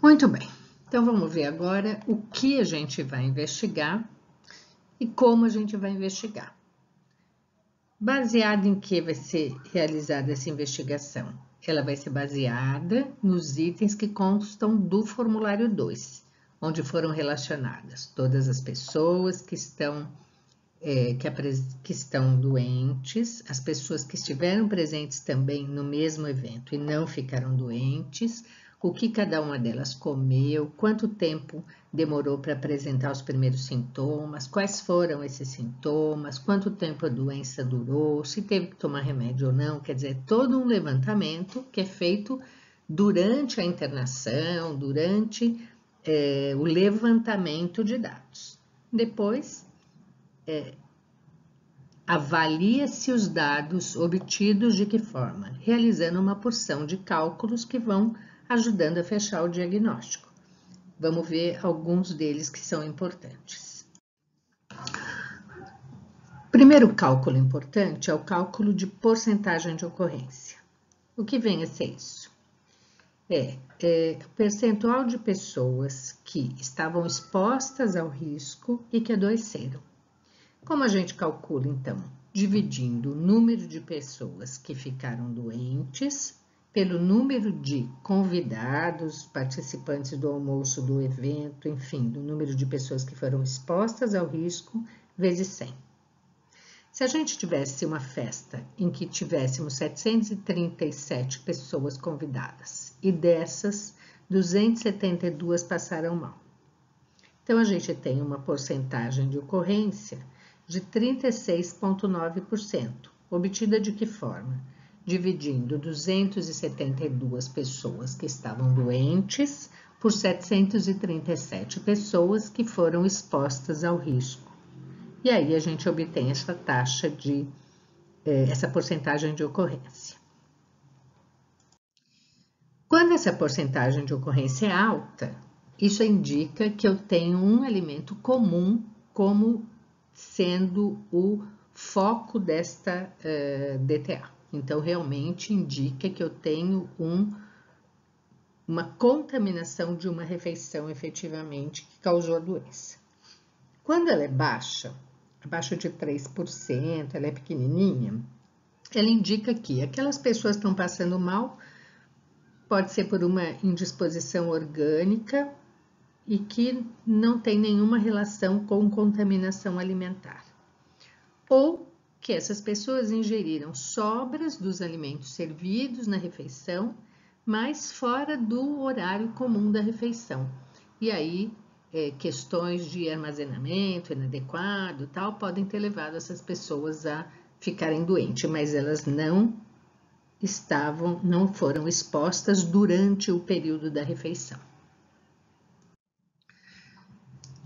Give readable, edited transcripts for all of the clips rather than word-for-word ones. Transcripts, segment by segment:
Muito bem, então vamos ver agora o que a gente vai investigar e como a gente vai investigar. Baseado em que vai ser realizada essa investigação? Ela vai ser baseada nos itens que constam do formulário 2, onde foram relacionadas todas as pessoas que estão doentes, as pessoas que estiveram presentes também no mesmo evento e não ficaram doentes, o que cada uma delas comeu, quanto tempo demorou para apresentar os primeiros sintomas, quais foram esses sintomas, quanto tempo a doença durou, se teve que tomar remédio ou não, quer dizer, todo um levantamento que é feito durante a internação, durante o levantamento de dados. Depois, avalia-se os dados obtidos de que forma? Realizando uma porção de cálculos que vão ajudando a fechar o diagnóstico. Vamos ver alguns deles que são importantes. O primeiro cálculo importante é o cálculo de porcentagem de ocorrência. O que vem a ser isso? O percentual de pessoas que estavam expostas ao risco e que adoeceram. Como a gente calcula, então? Dividindo o número de pessoas que ficaram doentes pelo número de convidados, participantes do almoço do evento, enfim, do número de pessoas que foram expostas ao risco, vezes 100. Se a gente tivesse uma festa em que tivéssemos 737 pessoas convidadas e dessas, 272 passaram mal. Então, a gente tem uma porcentagem de ocorrência de 36,9%, obtida de que forma? Dividindo 272 pessoas que estavam doentes por 737 pessoas que foram expostas ao risco. E aí a gente obtém essa taxa essa porcentagem de ocorrência. Quando essa porcentagem de ocorrência é alta, isso indica que eu tenho um alimento comum como sendo o foco desta DTA. Então, realmente indica que eu tenho uma contaminação de uma refeição efetivamente que causou a doença. Quando ela é baixa, abaixo de 3%, ela é pequenininha, ela indica que aquelas pessoas que estão passando mal, pode ser por uma indisposição orgânica e que não tem nenhuma relação com contaminação alimentar. Ou que essas pessoas ingeriram sobras dos alimentos servidos na refeição, mas fora do horário comum da refeição. E aí, questões de armazenamento inadequado, tal, podem ter levado essas pessoas a ficarem doentes, mas elas não foram expostas durante o período da refeição.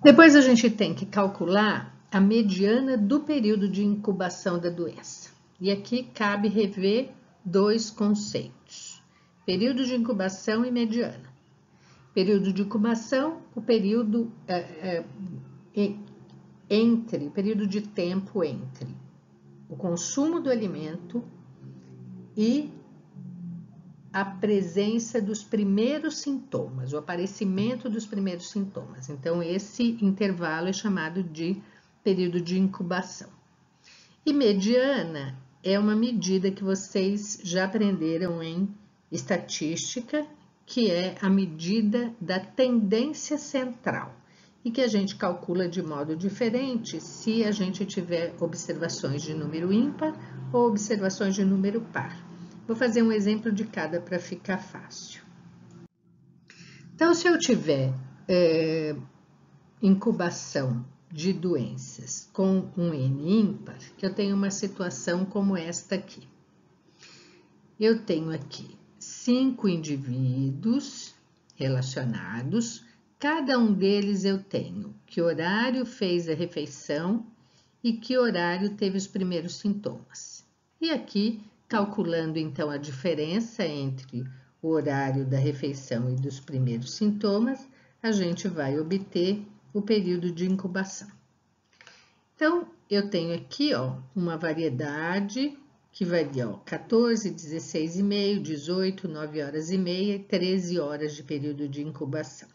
Depois a gente tem que calcular a mediana do período de incubação da doença. E aqui cabe rever dois conceitos: período de incubação e mediana. Período de incubação, o período período de tempo entre o consumo do alimento e a presença dos primeiros sintomas, o aparecimento dos primeiros sintomas. Então, esse intervalo é chamado de período de incubação. E mediana é uma medida que vocês já aprenderam em estatística, que é a medida da tendência central, e que a gente calcula de modo diferente se a gente tiver observações de número ímpar ou observações de número par. Vou fazer um exemplo de cada para ficar fácil. Então, se eu tiver incubação de doenças com um N ímpar, eu tenho uma situação como esta aqui. Eu tenho aqui 5 indivíduos relacionados, cada um deles eu tenho que horário fez a refeição e que horário teve os primeiros sintomas. E aqui, calculando então a diferença entre o horário da refeição e dos primeiros sintomas, a gente vai obter o período de incubação. Então, eu tenho aqui, uma variedade que varia, ó, 14, 16,5, 18, 9 horas e meia e 13 horas de período de incubação.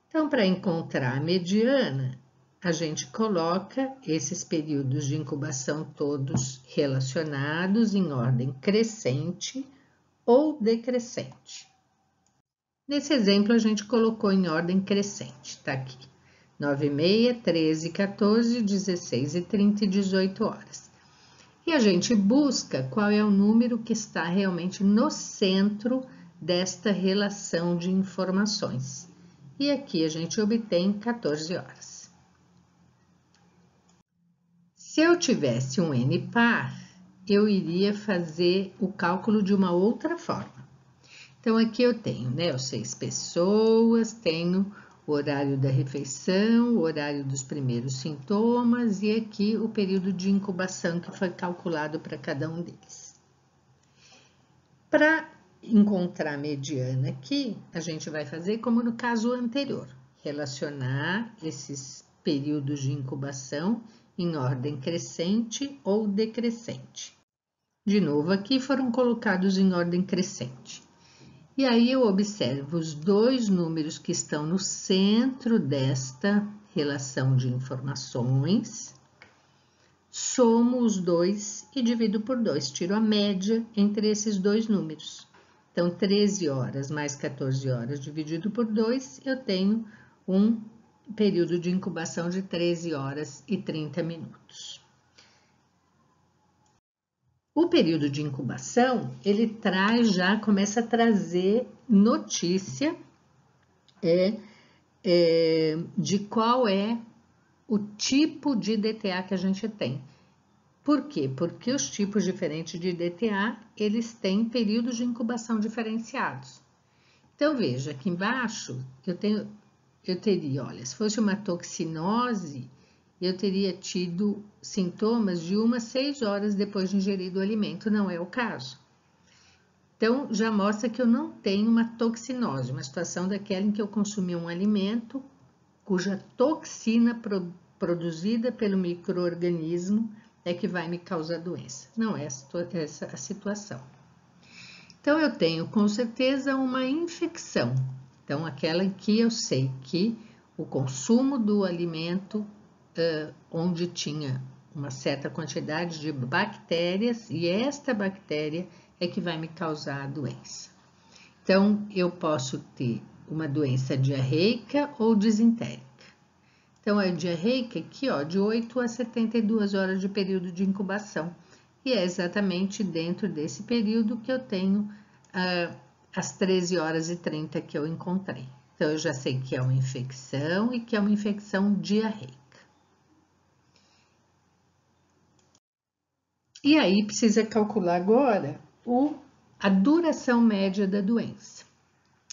Então, para encontrar a mediana, a gente coloca esses períodos de incubação todos relacionados em ordem crescente ou decrescente. Nesse exemplo, a gente colocou em ordem crescente, tá aqui. 9,5, 13, 14, 16 e 30 e 18 horas. E a gente busca qual é o número que está realmente no centro desta relação de informações. E aqui a gente obtém 14 horas. Se eu tivesse um N par, eu iria fazer o cálculo de uma outra forma. Então, aqui eu tenho, né, os 6 pessoas, tenho o horário da refeição, o horário dos primeiros sintomas e aqui o período de incubação que foi calculado para cada um deles. Para encontrar a mediana aqui, a gente vai fazer como no caso anterior, relacionar esses períodos de incubação em ordem crescente ou decrescente. De novo, aqui foram colocados em ordem crescente. E aí eu observo os dois números que estão no centro desta relação de informações, somo os dois e divido por 2, tiro a média entre esses dois números. Então, 13 horas mais 14 horas dividido por 2, eu tenho um período de incubação de 13 horas e 30 minutos. O período de incubação, ele começa a trazer notícia de qual é o tipo de DTA que a gente tem. Por quê? Porque os tipos diferentes de DTA, eles têm períodos de incubação diferenciados. Então, veja, aqui embaixo, eu teria, olha, se fosse uma toxinose, eu teria tido sintomas de 1 a 6 horas depois de ingerido o alimento, não é o caso. Então, já mostra que eu não tenho uma toxinose, uma situação daquela em que eu consumi um alimento cuja toxina produzida pelo micro-organismo é que vai me causar doença. Não é essa a situação. Então, eu tenho com certeza uma infecção. Então, aquela em que eu sei que o consumo do alimento onde tinha uma certa quantidade de bactérias e esta bactéria é que vai me causar a doença. Então, eu posso ter uma doença diarreica ou disentérica. Então, a diarreica aqui, ó, de 8 a 72 horas de período de incubação. E é exatamente dentro desse período que eu tenho as 13 horas e 30 que eu encontrei. Então, eu já sei que é uma infecção e que é uma infecção diarreica. E aí, precisa calcular agora a duração média da doença.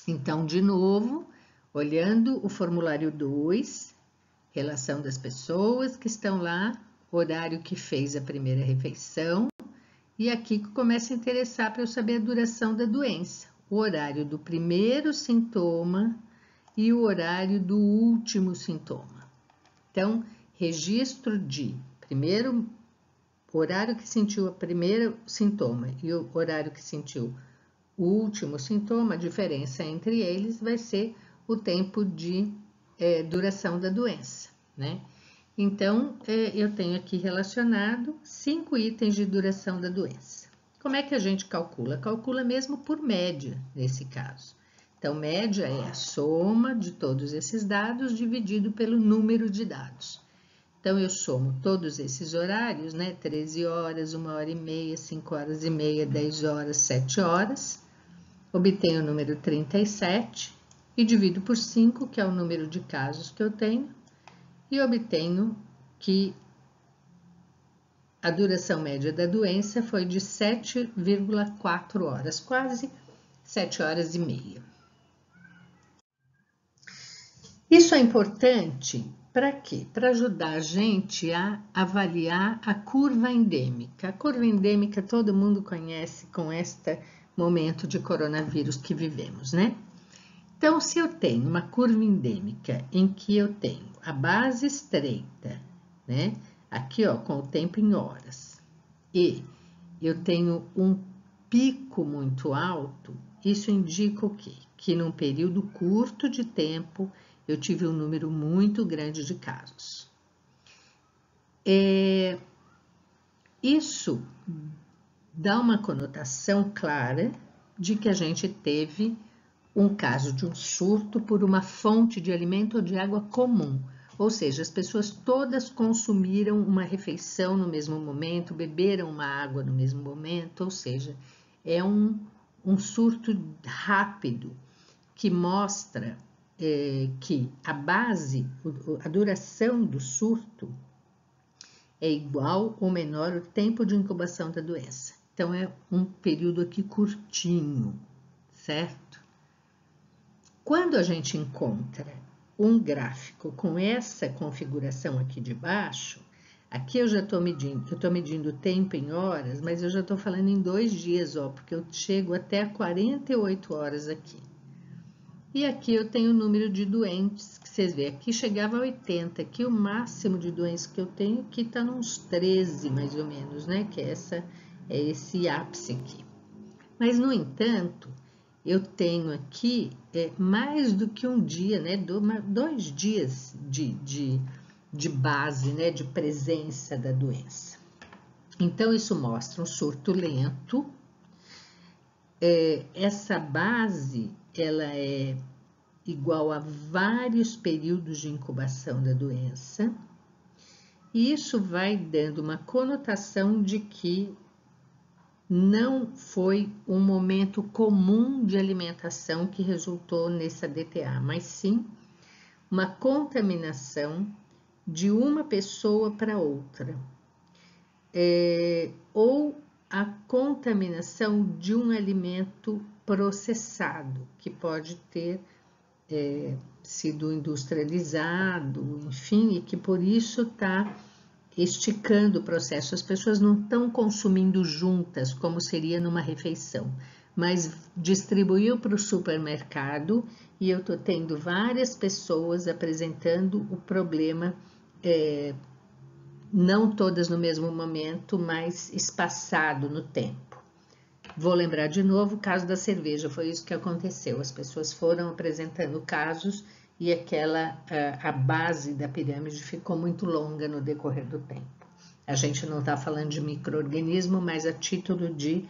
Então, de novo, olhando o formulário 2, relação das pessoas que estão lá, horário que fez a primeira refeição, e aqui que começa a interessar para eu saber a duração da doença, o horário do primeiro sintoma e o horário do último sintoma. Então, registro de primeiro horário que sentiu o primeiro sintoma e o horário que sentiu o último sintoma, a diferença entre eles vai ser o tempo de duração da doença, né? Então, eu tenho aqui relacionado 5 itens de duração da doença. Como é que a gente calcula? Calcula mesmo por média, nesse caso. Então, média é a soma de todos esses dados dividido pelo número de dados. Então, eu somo todos esses horários, né? 13 horas, 1 hora e meia, 5 horas e meia, 10 horas, 7 horas. Obtenho o número 37 e divido por 5, que é o número de casos que eu tenho, e obtenho que a duração média da doença foi de 7,4 horas, quase 7 horas e meia. Isso é importante para quê? Para ajudar a gente a avaliar a curva endêmica. A curva endêmica todo mundo conhece com este momento de coronavírus que vivemos, né? Então, se eu tenho uma curva endêmica em que eu tenho a base estreita, né? Aqui, ó, com o tempo em horas, e eu tenho um pico muito alto, isso indica o quê? Que num período curto de tempo eu tive um número muito grande de casos. Isso dá uma conotação clara de que a gente teve um caso de um surto por uma fonte de alimento ou de água comum. Ou seja, as pessoas todas consumiram uma refeição no mesmo momento, beberam uma água no mesmo momento, ou seja, é um surto rápido que mostra que a base, a duração do surto é igual ou menor ao tempo de incubação da doença. Então, é um período aqui curtinho, certo? Quando a gente encontra um gráfico com essa configuração aqui de baixo, aqui eu já estou medindo o tempo em horas, mas eu já estou falando em 2 dias, ó, porque eu chego até 48 horas aqui. E aqui eu tenho o número de doentes, que vocês veem, aqui chegava a 80, aqui o máximo de doentes que eu tenho, aqui está nos 13, mais ou menos, né, que é esse ápice aqui. Mas, no entanto, eu tenho aqui mais do que um dia, né, 2 dias de base, né, de presença da doença. Então, isso mostra um surto lento. Essa base, ela é igual a vários períodos de incubação da doença, e isso vai dando uma conotação de que não foi um momento comum de alimentação que resultou nessa DTA, mas sim uma contaminação de uma pessoa para outra, ou a contaminação de um alimento processado, que pode ter sido industrializado, enfim, e que por isso está esticando o processo. As pessoas não estão consumindo juntas, como seria numa refeição, mas distribuiu para o supermercado e eu estou tendo várias pessoas apresentando o problema, não todas no mesmo momento, mas espaçado no tempo. Vou lembrar de novo o caso da cerveja, foi isso que aconteceu. As pessoas foram apresentando casos e a base da pirâmide ficou muito longa no decorrer do tempo. A gente não está falando de micro-organismo, mas a título de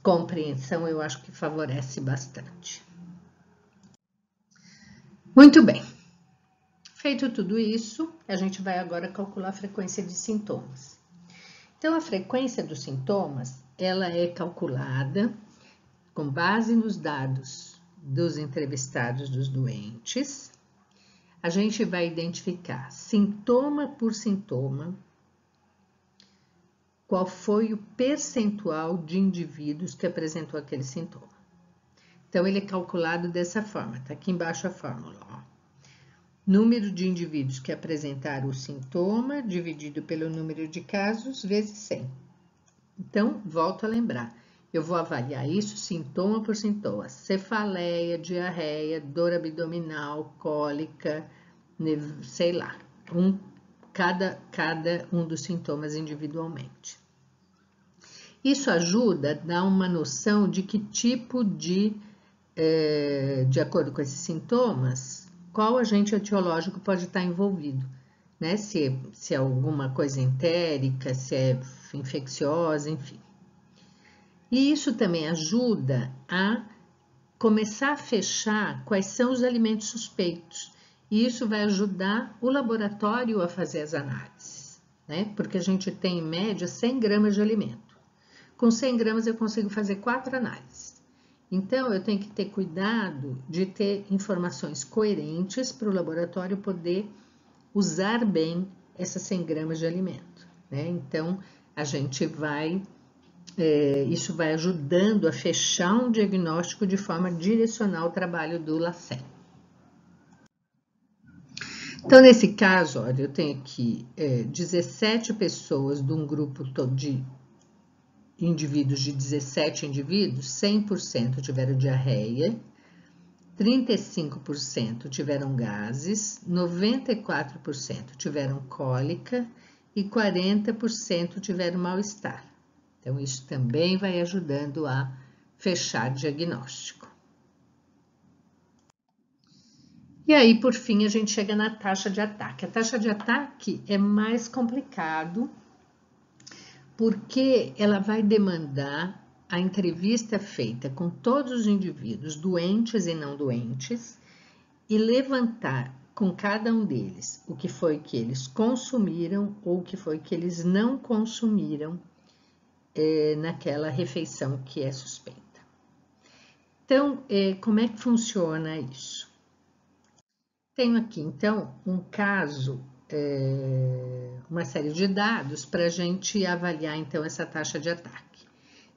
compreensão eu acho que favorece bastante. Muito bem. Feito tudo isso, a gente vai agora calcular a frequência de sintomas. Então, a frequência dos sintomas, ela é calculada com base nos dados dos entrevistados dos doentes. A gente vai identificar sintoma por sintoma, qual foi o percentual de indivíduos que apresentou aquele sintoma. Então, ele é calculado dessa forma, tá aqui embaixo a fórmula, ó. Número de indivíduos que apresentaram o sintoma dividido pelo número de casos vezes 100. Então, volto a lembrar, eu vou avaliar isso sintoma por sintoma, cefaleia, diarreia, dor abdominal, cólica, sei lá, cada um dos sintomas individualmente. Isso ajuda a dar uma noção de que tipo de acordo com esses sintomas, qual agente etiológico pode estar envolvido, né? Se é alguma coisa entérica, se é infecciosa, enfim. E isso também ajuda a começar a fechar quais são os alimentos suspeitos. E isso vai ajudar o laboratório a fazer as análises, né? Porque a gente tem, em média, 100 gramas de alimento. Com 100 gramas eu consigo fazer 4 análises. Então, eu tenho que ter cuidado de ter informações coerentes para o laboratório poder usar bem essas 100 gramas de alimento, né? Então, a gente vai, isso vai ajudando a fechar um diagnóstico de forma a direcionar o trabalho do LACEN. Então, nesse caso, olha, eu tenho aqui 17 pessoas de um grupo todo de indivíduos, de 17 indivíduos, 100% tiveram diarreia, 35% tiveram gases, 94% tiveram cólica e 40% tiveram mal-estar. Então, isso também vai ajudando a fechar diagnóstico. E aí, por fim, a gente chega na taxa de ataque. A taxa de ataque é mais complicado, porque ela vai demandar a entrevista feita com todos os indivíduos, doentes e não doentes, e levantar com cada um deles o que foi que eles consumiram ou o que foi que eles não consumiram naquela refeição que é suspeita. Então, como é que funciona isso? Tenho aqui, então, um caso, uma série de dados para a gente avaliar, então, essa taxa de ataque.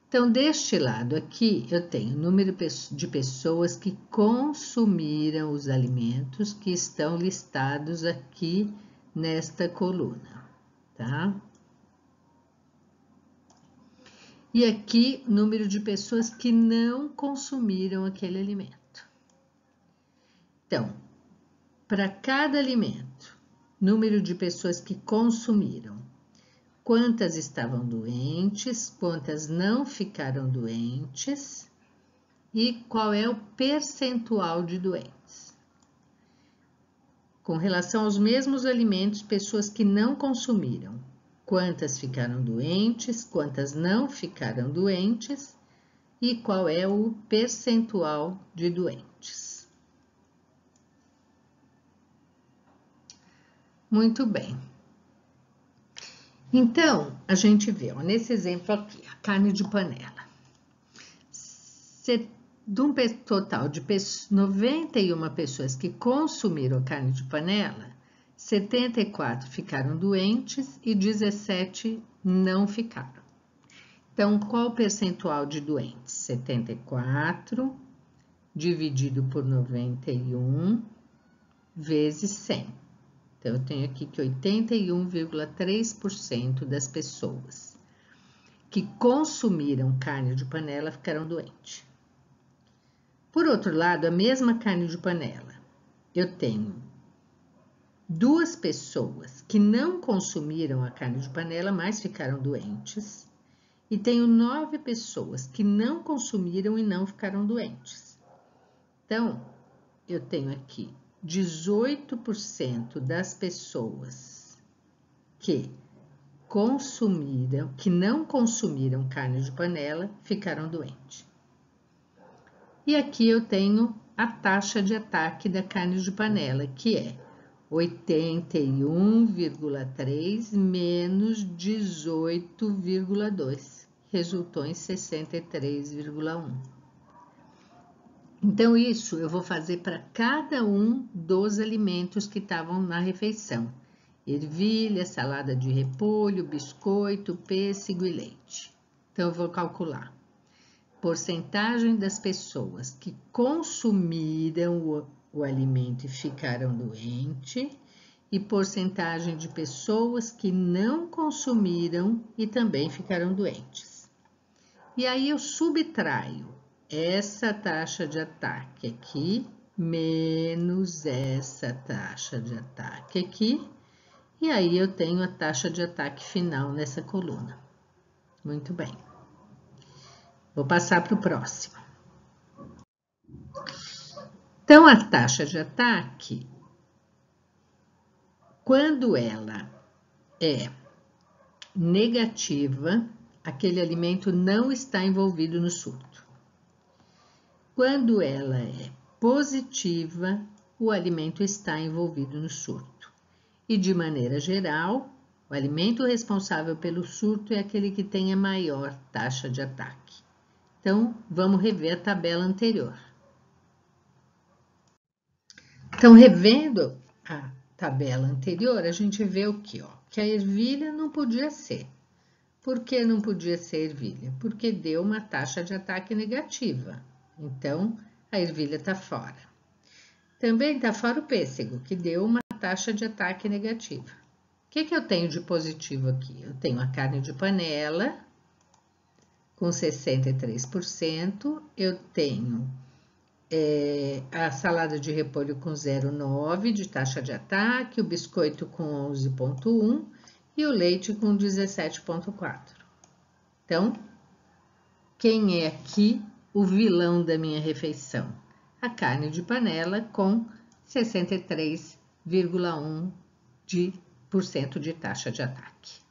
Então, deste lado aqui, eu tenho o número de pessoas que consumiram os alimentos que estão listados aqui nesta coluna, tá? E aqui, número de pessoas que não consumiram aquele alimento. Então, para cada alimento, número de pessoas que consumiram, quantas estavam doentes, quantas não ficaram doentes e qual é o percentual de doentes. Com relação aos mesmos alimentos, pessoas que não consumiram, quantas ficaram doentes, quantas não ficaram doentes e qual é o percentual de doentes. Muito bem. Então, a gente vê, ó, nesse exemplo aqui, a carne de panela. De um total de 91 pessoas que consumiram a carne de panela, 74 ficaram doentes e 17 não ficaram. Então, qual o percentual de doentes? 74 dividido por 91 vezes 100. Então, eu tenho aqui que 81,3% das pessoas que consumiram carne de panela ficaram doentes. Por outro lado, a mesma carne de panela, eu tenho 2 pessoas que não consumiram a carne de panela, mas ficaram doentes, e tenho 9 pessoas que não consumiram e não ficaram doentes. Então, eu tenho aqui 18% das pessoas que não consumiram carne de panela, ficaram doentes. E aqui eu tenho a taxa de ataque da carne de panela, que é 81,3 menos 18,2, resultou em 63,1. Então, isso eu vou fazer para cada um dos alimentos que estavam na refeição. Ervilha, salada de repolho, biscoito, pêssego e leite. Então, eu vou calcular porcentagem das pessoas que consumiram o alimento e ficaram doentes e porcentagem de pessoas que não consumiram e também ficaram doentes. E aí, eu subtraio essa taxa de ataque aqui, menos essa taxa de ataque aqui, e aí eu tenho a taxa de ataque final nessa coluna. Muito bem. Vou passar para o próximo. Então, a taxa de ataque, quando ela é negativa, aquele alimento não está envolvido no surto. Quando ela é positiva, o alimento está envolvido no surto. E, de maneira geral, o alimento responsável pelo surto é aquele que tem a maior taxa de ataque. Então, vamos rever a tabela anterior. Então, revendo a tabela anterior, a gente vê o quê? Que a ervilha não podia ser. Por que não podia ser ervilha? Porque deu uma taxa de ataque negativa. Então, a ervilha está fora. Também está fora o pêssego, que deu uma taxa de ataque negativa. O que eu tenho de positivo aqui? Eu tenho a carne de panela, com 63%. Eu tenho a salada de repolho com 0,9 de taxa de ataque, o biscoito com 11,1 e o leite com 17,4. Então, quem é aqui o vilão da minha refeição? A carne de panela com 63,1% de taxa de ataque.